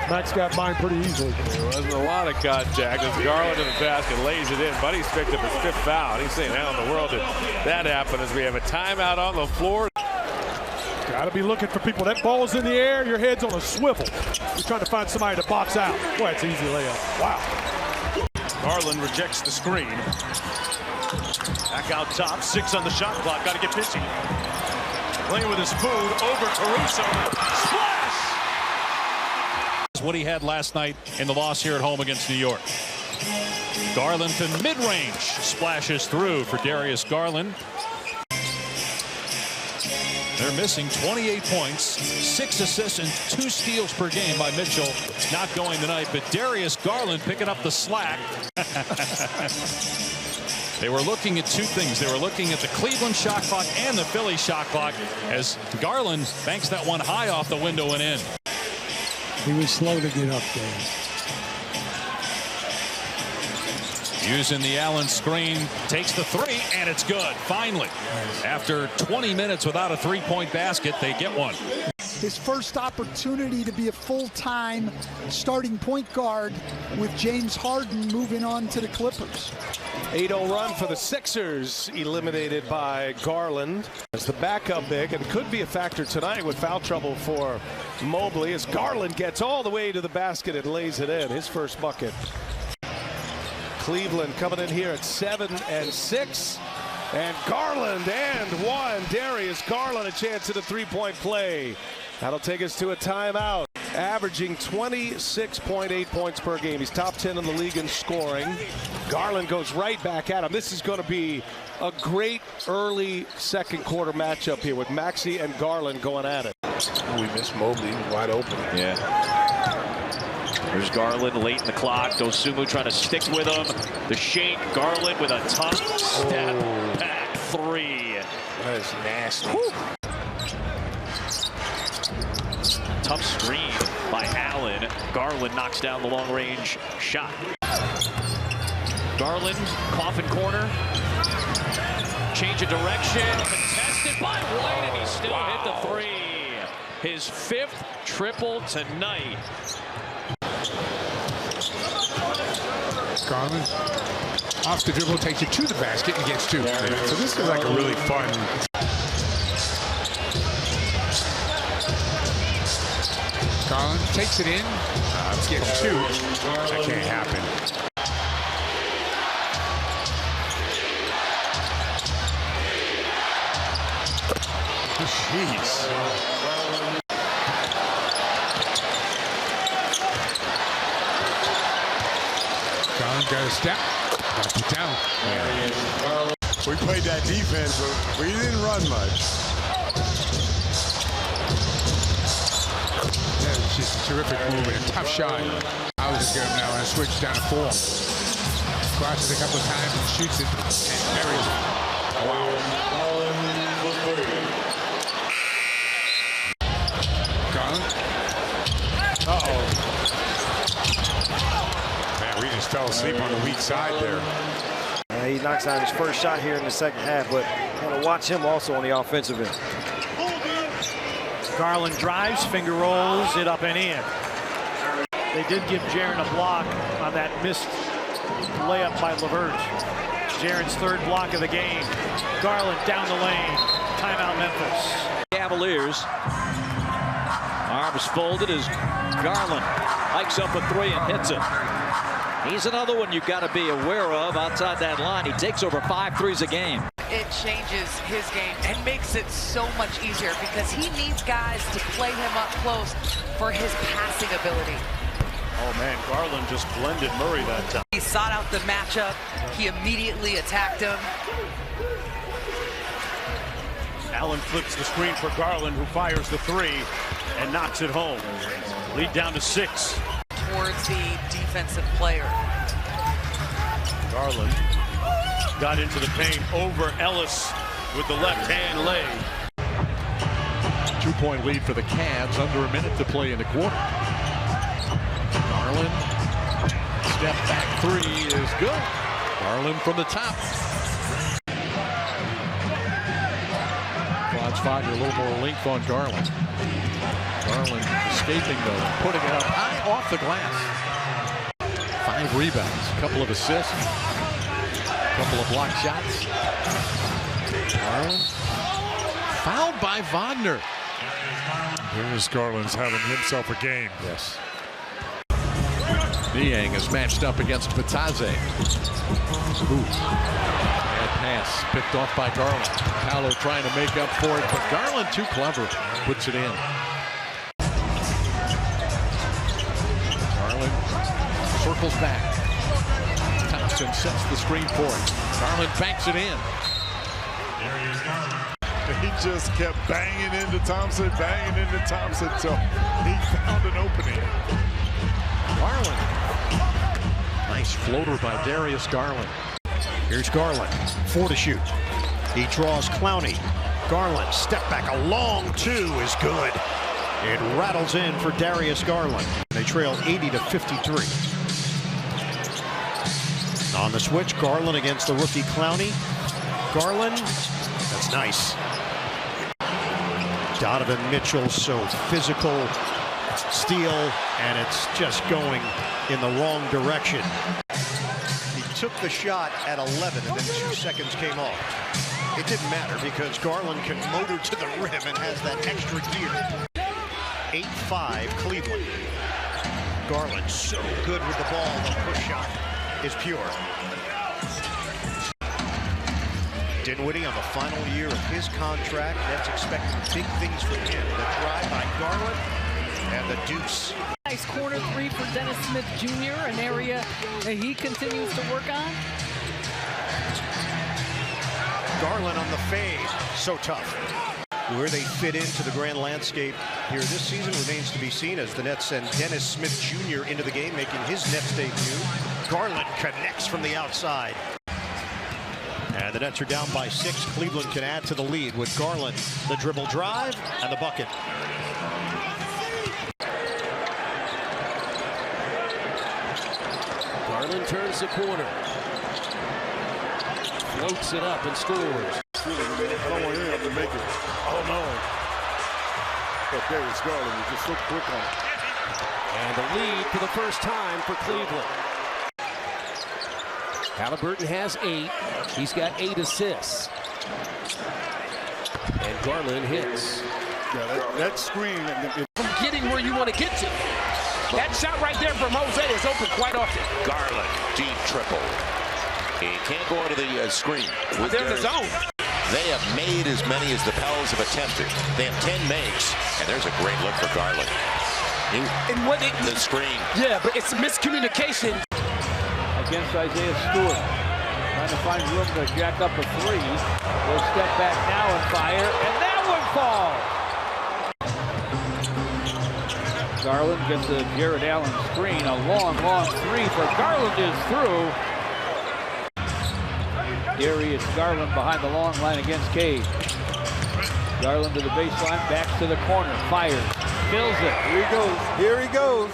Max got mine pretty easily. There wasn't a lot of contact as Garland in the basket lays it in. Buddy's picked up his 5th foul. He's saying, how in the world did that happen, as we have a timeout on the floor. Got to be looking for people. That ball's in the air, your head's on a swivel. You're trying to find somebody to box out. Boy, it's an easy layup. Wow. Garland rejects the screen. Back out top, 6 on the shot clock. Got to get busy. Playing with his food over Caruso. Splash! What he had last night in the loss here at home against New York. Garland to mid-range. Splashes through for Darius Garland. They're missing 28 points, 6 assists, and 2 steals per game by Mitchell. Not going tonight, but Darius Garland picking up the slack. They were looking at 2 things. They were looking at the Cleveland shot clock and the Philly shot clock as Garland banks that one high off the window and in. He was slow to get up there. Using the Allen screen, takes the 3, and it's good. Finally, after 20 minutes without a 3-point basket, they get one. His first opportunity to be a full-time starting point guard with James Harden moving on to the Clippers. 8-0 run for the Sixers, eliminated by Garland as the backup big, and could be a factor tonight with foul trouble for Mobley as Garland gets all the way to the basket and lays it in. His first bucket. Cleveland coming in here at 7-6, and Garland and 1. Darius Garland a chance at a 3-point play. That'll take us to a timeout. Averaging 26.8 points per game. He's top 10 in the league in scoring. Garland goes right back at him. This is going to be a great early second quarter matchup here with Maxey and Garland going at it. We missed Mobley, wide open. Yeah. There's Garland late in the clock. Dosunmu trying to stick with him. The shake. Garland with a tough step back 3. That is nasty. Whew. Tough screen by Allen. Garland knocks down the long-range shot. Garland, coffin corner. Change of direction. Contested by White, and he still hit the 3. His 5th triple tonight. Garland off the dribble, takes it to the basket and gets 2. So this is like a really fun. Garland takes it in, gets 2. That can't happen. Jeez. Garland got a step, knocked it down. We played that defense, but we didn't run much. That was just a terrific move and a tough shot. Houses got him now on a switch down to 4. Crosses a couple of times and shoots it and buries it. Wow. Garland. Uh-oh. Man, we just fell asleep on the weak side there. He knocks out his first shot here in the second half, but want to watch him also on the offensive end. Garland drives, finger rolls it up and in. They did give Jaren a block on that missed layup by LaVerge. Jaren's 3rd block of the game. Garland down the lane. Timeout Memphis. Cavaliers. Arms folded as Garland hikes up a 3 and hits it. He's another one you've got to be aware of outside that line. He takes over 5 threes a game. It changes his game and makes it so much easier because he needs guys to play him up close for his passing ability. Oh, man, Garland just blended Murray that time. He sought out the matchup. He immediately attacked him. Allen flips the screen for Garland, who fires the 3 and knocks it home. Lead down to 6. Towards the defensive player. Garland got into the paint over Ellis with the left-hand leg. 2-point lead for the Cavs, under a minute to play in the quarter. Garland, step back 3 is good. Garland from the top. Quads 5, a little more length on Garland. Garland Garland escaping though, putting it up high off the glass. 5 rebounds, a couple of assists, a couple of block shots. Garland fouled by Wagner. Darius Garland's having himself a game. Yes. Niang is matched up against Batadze. Bad pass picked off by Garland. Paolo trying to make up for it, but Garland too clever, puts it in. Garland circles back. Thompson sets the screen for it. Garland banks it in. He just kept banging into Thompson till he found an opening. Garland. Nice floater by Darius Garland. Here's Garland, 4 to shoot. He draws Clowney. Garland, step back, a long 2 is good. It rattles in for Darius Garland. They trail 80-53. On the switch, Garland against the rookie Clowney. Garland, that's nice. Donovan Mitchell, so physical. Steal, and it's just going in the wrong direction. He took the shot at 11, and then 2 seconds came off. It didn't matter because Garland can motor to the rim and has that extra gear. 8-5 Cleveland. Garland so good with the ball. The push shot is pure. Dinwiddie on the final year of his contract. That's expecting big things from him. The drive by Garland and the deuce. Nice corner 3 for Dennis Smith Jr., an area that he continues to work on. Garland on the fade, so tough. Where they fit into the grand landscape here this season remains to be seen as the Nets send Dennis Smith Jr. into the game, making his Nets debut. Garland connects from the outside. And the Nets are down by 6. Cleveland can add to the lead with Garland, the dribble drive, and the bucket. Garland turns the corner. Floats it up and scores. I don't want any of them to make it. Oh, no. But Darius Garland is just so quick on it. And the lead for the first time for Cleveland. Halliburton has 8. He's got 8 assists. And Garland hits. Yeah, that screen. From getting where you want to get to. That shot right there from Jose is open quite often. Garland, deep triple. He can't go into the screen. They're in the zone. They have made as many as the Pels have attempted. They have 10 makes, and there's a great look for Garland. The screen. Yeah, but it's miscommunication. Against Isaiah Stewart. Trying to find room to jack up a 3. Will step back now and fire, and that one falls. Garland gets a Jared Allen screen. A long, long 3 for Garland is through. Darius Garland behind the long line against Cade. Garland to the baseline, back to the corner, fires, fills it. Here he goes. Here he goes.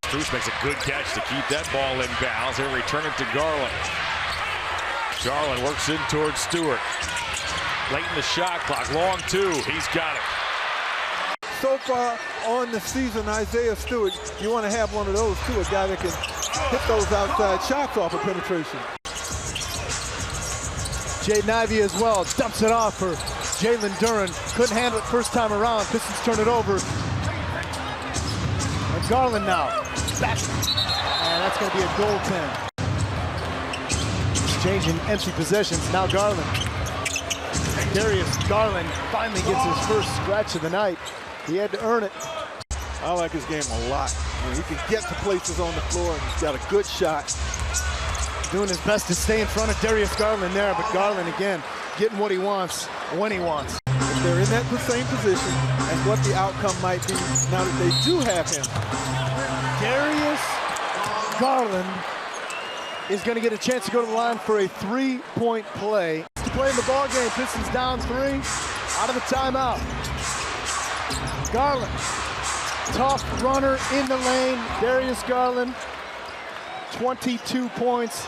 Bruce makes a good catch to keep that ball in bounds. He'll return it to Garland. Garland works in towards Stewart. Late in the shot clock, long 2. He's got it. So far on the season, Isaiah Stewart, you want to have one of those too, a guy that can hit those outside shots off of penetration. Jaden Ivey as well, dumps it off for Jalen Duren. Couldn't handle it first time around. Pistons turn it over. And Garland now, back. And that's going to be a goaltend. Changing empty possessions, now Garland. Darius Garland finally gets his first scratch of the night. He had to earn it. I like his game a lot. He can get to places on the floor, and he's got a good shot. Doing his best to stay in front of Darius Garland there, but Garland again getting what he wants when he wants. If they're in that same position, and what the outcome might be now that they do have him. Darius Garland is going to get a chance to go to the line for a 3-point play. To play in the ball game, Pistons down 3, out of the timeout. Garland, tough runner in the lane. Darius Garland, 22 points.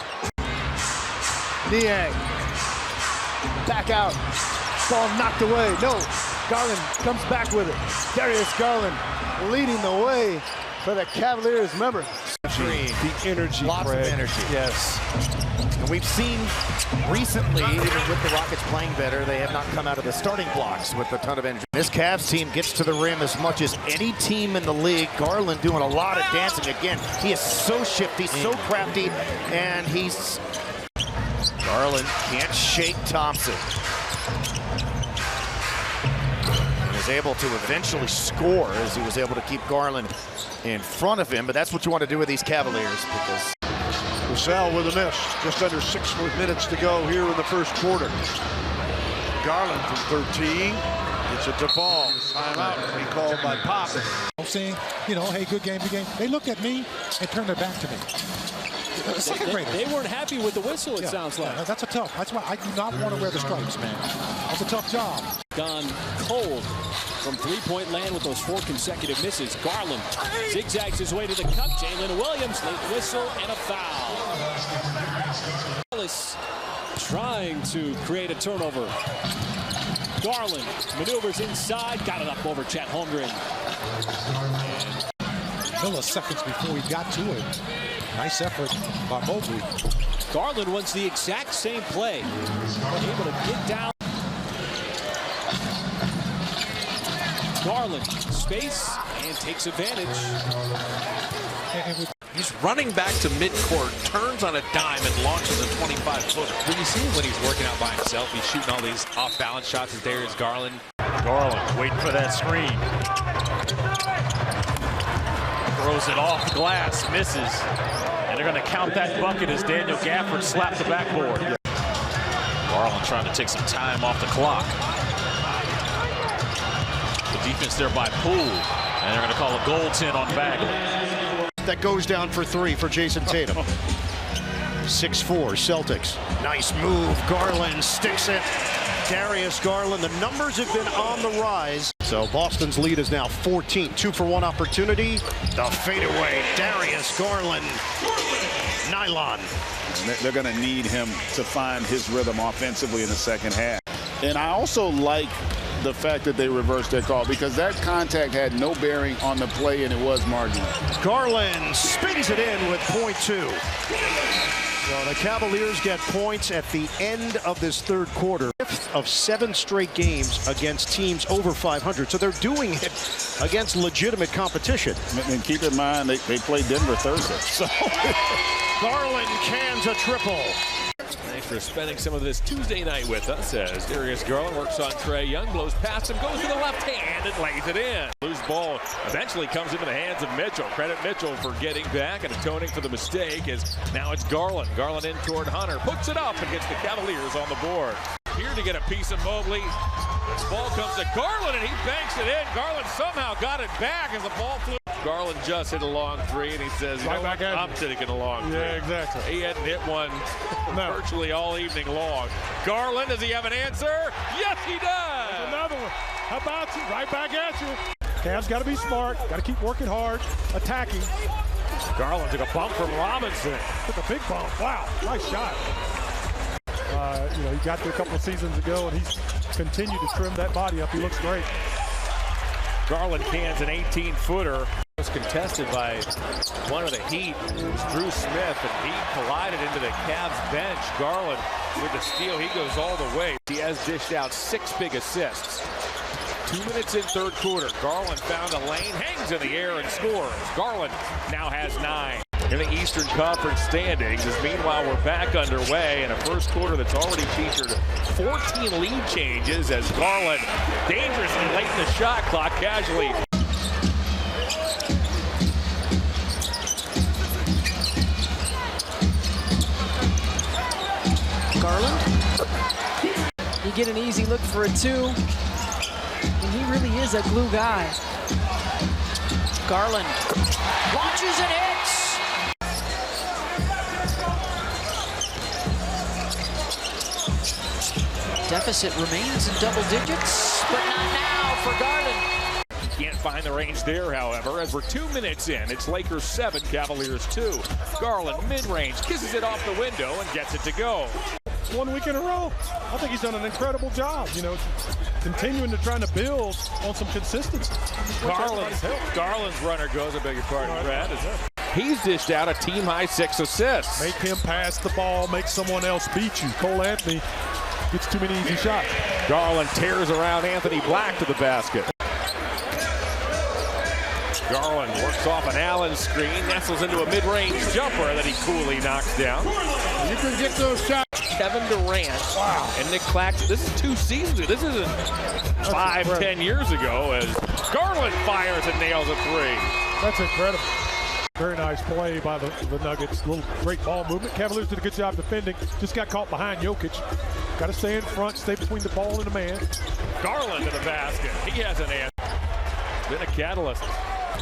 Niang, back out. Ball knocked away. No, Garland comes back with it. Darius Garland leading the way for the Cavaliers. Remember, the energy, lots Craig. of energy. Yes. And we've seen recently, even with the Rockets playing better, they have not come out of the starting blocks with a ton of energy. This Cavs team gets to the rim as much as any team in the league. Garland doing a lot of dancing again. He is so shifty, so crafty, and he's... Garland can't shake Thompson. And is able to eventually score as he was able to keep Garland in front of him, but that's what you want to do with these Cavaliers because... Vassell with a miss. Just under 6 minutes to go here in the first quarter. Garland from 13. It's a ball. Timeout. Be called by Pop. Saying, you know, hey, good game, good game. They looked at me and turned their back to me. They weren't happy with the whistle, it sounds like. Yeah, that's that's why I do not want to wear the stripes, man. That's a tough job. Gone cold from three-point land with those 4 consecutive misses. Garland zigzags his way to the cup. Jalen Williams, late whistle and a foul. Dallas trying to create a turnover. Garland maneuvers inside, got it up over Chet Holmgren. Milliseconds before he got to it. Nice effort by Mobley. Garland runs the exact same play, but able to get down. Garland, space, and takes advantage. He's running back to midcourt, turns on a dime, and launches a 25-footer. When you see him when he's working out by himself, he's shooting all these off-balance shots as Darius Garland. Garland waiting for that screen. Throws it off the glass, misses. And they're going to count that bucket as Daniel Gafford slapped the backboard. Garland trying to take some time off the clock. The defense there by Poole. And they're going to call a goaltend on Bagley. That goes down for 3 for Jason Tatum. 6-4 Celtics. Nice move. Garland sticks it. Darius Garland. The numbers have been on the rise. So Boston's lead is now 14. 2-for-1 opportunity. The fadeaway. Darius Garland. Nylon. They're going to need him to find his rhythm offensively in the second half. And I also like the fact that they reversed their call because that contact had no bearing on the play and it was marginal. Garland spins it in with .2. So the Cavaliers get points at the end of this third quarter. 5th of 7 straight games against teams over 500. So they're doing it against legitimate competition. And keep in mind, they play Denver Thursday. So Garland cans a triple. Thanks for spending some of this Tuesday night with us as Darius Garland works on Trae Young, blows past him, goes to the left hand and lays it in. Loose ball eventually comes into the hands of Mitchell. Credit Mitchell for getting back and atoning for the mistake as now it's Garland. Garland in toward Hunter, puts it up and gets the Cavaliers on the board. Here to get a piece of Mobley. This ball comes to Garland and he banks it in. Garland somehow got it back as the ball flew. Garland just hit a long 3 and he says, you know what? I'm taking a long 3. Yeah, exactly. He hadn't hit one virtually all evening long. Garland, does he have an answer? Yes, he does. There's another one. How about you? Right back at you. Cavs got to be smart. Got to keep working hard, attacking. Garland took a bump from Robinson. Took a big bump. Wow, nice shot. You know, he got there a couple of seasons ago, and he's continued to trim that body up. He looks great. Garland cans an 18-footer. Was contested by one of the Heat. It was Drew Smith, and he collided into the Cavs bench. Garland with the steal. He goes all the way. He has dished out 6 big assists. 2 minutes in third quarter. Garland found a lane, hangs in the air, and scores. Garland now has 9. In the Eastern Conference standings, as meanwhile we're back underway in a first quarter that's already featured 14 lead changes as Garland dangerously late in the shot clock casually. Garland, you get an easy look for a 2, and he really is a glue guy. Garland launches and hits. Deficit remains in double digits, but not now for Garland. Can't find the range there, however, as we're 2 minutes in. It's Lakers 7, Cavaliers 2. Garland, mid-range, kisses it off the window and gets it to go. points 1 week in a row. I think he's done an incredible job, you know, continuing to trying to build on some consistency. Garland's runner goes, I beg your pardon, Brad. He's dished out a team-high 6 assists. Make him pass the ball, make someone else beat you. Cole Anthony gets too many easy shots. Garland tears around Anthony Black to the basket. Garland works off an Allen screen, nestles into a mid-range jumper that he coolly knocks down. You can get those shots. Kevin Durant and Nick Claxton. This is 2 seasons ago. This isn't 5-10 years ago as Garland fires and nails a 3. That's incredible. Very nice play by the Nuggets. Little great ball movement. Cavaliers did a good job defending. Just got caught behind Jokic. Got to stay in front, stay between the ball and the man. Garland to the basket. He has an answer. Been a catalyst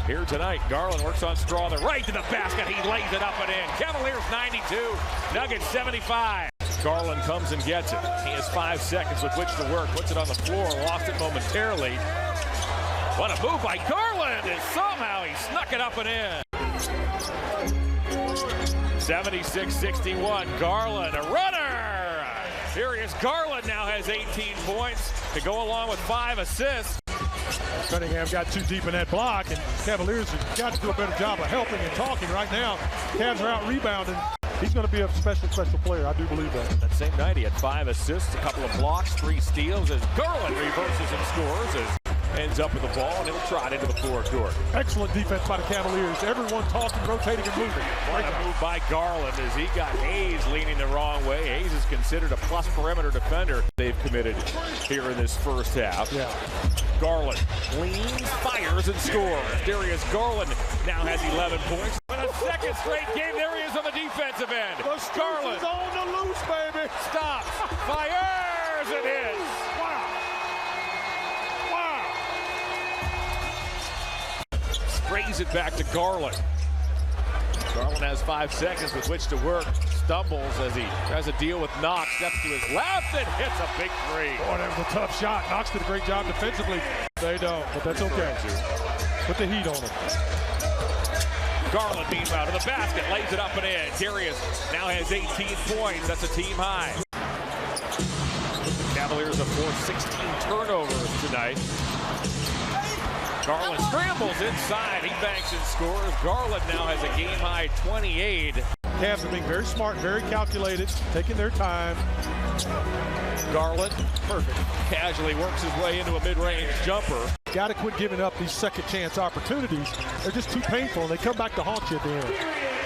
here tonight. Garland works on Straw, the right to the basket. He lays it up and in. Cavaliers 92, Nuggets 75. Garland comes and gets it. He has 5 seconds with which to work. Puts it on the floor, lost it momentarily. What a move by Garland, and somehow he snuck it up and in. 76-61, Garland, a runner. Darius Garland now has 18 points to go along with 5 assists. Cunningham got too deep in that block, and Cavaliers have got to do a better job of helping and talking right now. Cavs are out rebounding. He's going to be a special player. I do believe that. That same night, he had 5 assists, a couple of blocks, 3 steals as Garland reverses and scores as ends up with the ball, and it'll trot into the forecourt. Excellent defense by the Cavaliers. Everyone talking, rotating, and moving. What a move by Garland as he got Hayes leaning the wrong way. Hayes is considered a plus perimeter defender they've committed here in this first half. Yeah. Garland leans, fires, and scores. Darius Garland now has 11 points. For the second straight game, there he is on the defensive end. Garland is on the loose, baby. Stops, fires, and hits. Sprays it back to Garland. Garland has 5 seconds with which to work. Stumbles as he tries to deal with Knox. Steps to his left and hits a big 3. Boy, that was a tough shot. Knox did a great job defensively. They don't, but that's okay. Put the heat on him. Garland, meanwhile, to the basket. Lays it up and in. Darius now has 18 points. That's a team high. The Cavaliers have forced 16 turnovers tonight. Garland scrambles inside. He banks and scores. Garland now has a game-high 28. Cavs are being very smart, very calculated, taking their time. Garland, perfect. Casually works his way into a mid-range jumper. Got to quit giving up these second-chance opportunities. They're just too painful, and they come back to haunt you at the end.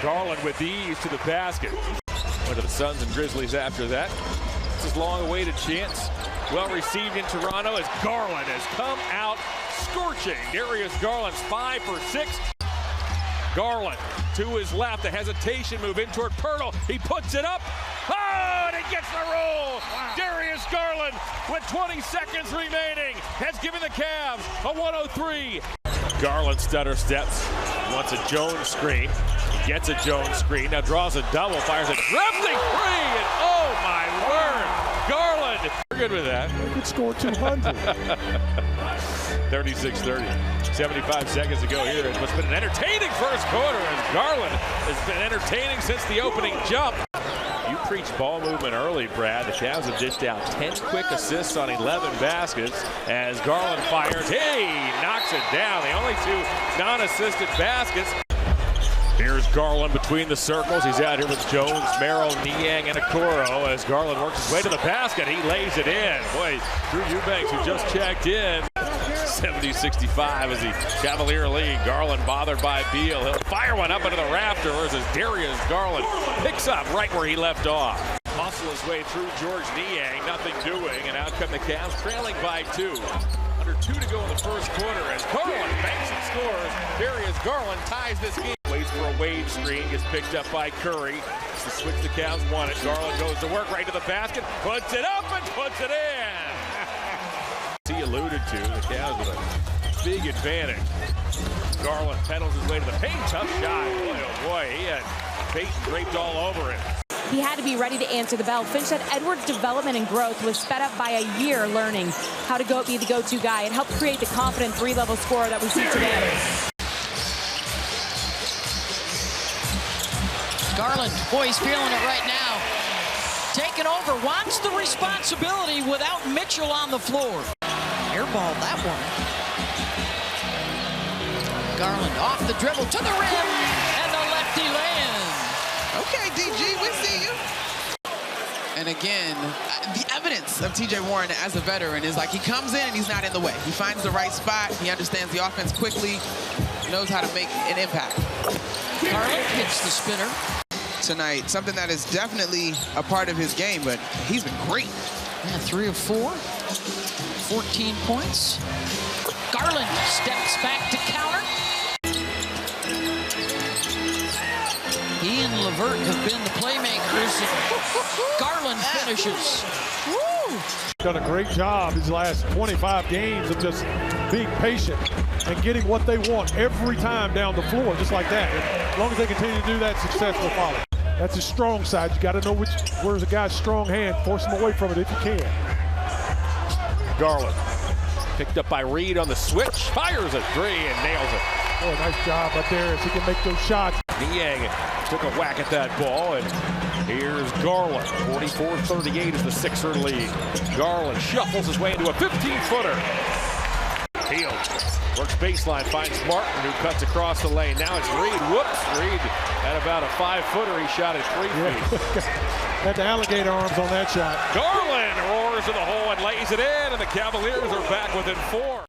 Garland with ease to the basket. Went to the Suns and Grizzlies after that. This is long-awaited chance. Well received in Toronto as Garland has come out scorching. Darius Garland's 5 for 6. Garland to his left, a hesitation move in toward Pirtle. He puts it up. Oh, and it gets the roll. Wow. Darius Garland with 20 seconds remaining has given the Cavs a 103. Garland stutter steps, wants a Jones screen. He gets a Jones screen, now draws a double, fires a drifting 3, and oh my word, Garland. We're good with that. They could score 200. 36-30. 75 seconds to go here. It's been an entertaining first quarter as Garland has been entertaining since the opening jump. You preached ball movement early, Brad. The Cavs have dished out 10 quick assists on 11 baskets as Garland fires. Hey, knocks it down. The only 2 non-assisted baskets. Here's Garland between the circles. He's out here with Jones, Merrill, Niang, and Okoro as Garland works his way to the basket. He lays it in. Boy, Drew Eubanks, who just checked in. 70-65 as the Cavalier lead. Garland bothered by Beal. He'll fire one up into the rafters as Darius Garland picks up right where he left off. Muscle his way through George Niang, nothing doing, and out come the Cavs trailing by 2. Under 2 to go in the first quarter as Garland banks and scores. Darius Garland ties this game. Waits for a wave screen, gets picked up by Curry. It's the switch the Cavs want it. Garland goes to work right to the basket, puts it up and puts it in. He alluded to the Cavs with a big advantage. Garland pedals his way to the paint. Tough shot. Boy, oh boy, he had Peyton draped all over it. He had to be ready to answer the bell. Finch said Edwards' development and growth was sped up by a year learning how to be the go-to guy. It helped create the confident 3-level scorer that we see today. Garland, boy, he's feeling it right now. taking over, wants the responsibility without Mitchell on the floor. Airball that one. Garland off the dribble to the rim, and the lefty lands. Okay, DG, we see you. And again, the evidence of TJ Warren as a veteran is like he comes in and he's not in the way. He finds the right spot. He understands the offense quickly, knows how to make an impact. Garland hits the spinner tonight, something that is definitely a part of his game, but he's been great. Yeah, 3 of 4, 14 points. Garland steps back to counter. He and LeVert have been the playmakers. Garland finishes. Woo! Done a great job these last 25 games of just being patient and getting what they want every time down the floor, just like that. And as long as they continue to do that, success will follow. That's his strong side. You got to know where's a guy's strong hand. Force him away from it if you can. Garland picked up by Reed on the switch, fires a 3 and nails it. Boy, nice job by Darius. He can make those shots. Niang took a whack at that ball, and here's Garland. 44-38 is the Sixer lead. Garland shuffles his way into a 15-footer. Hield works baseline, finds Martin, who cuts across the lane. Now it's Reed. Whoops, Reed at about a 5-footer. He shot at 3 feet. Had the alligator arms on that shot. Garland roars to the hole and lays it in, and the Cavaliers are back within 4.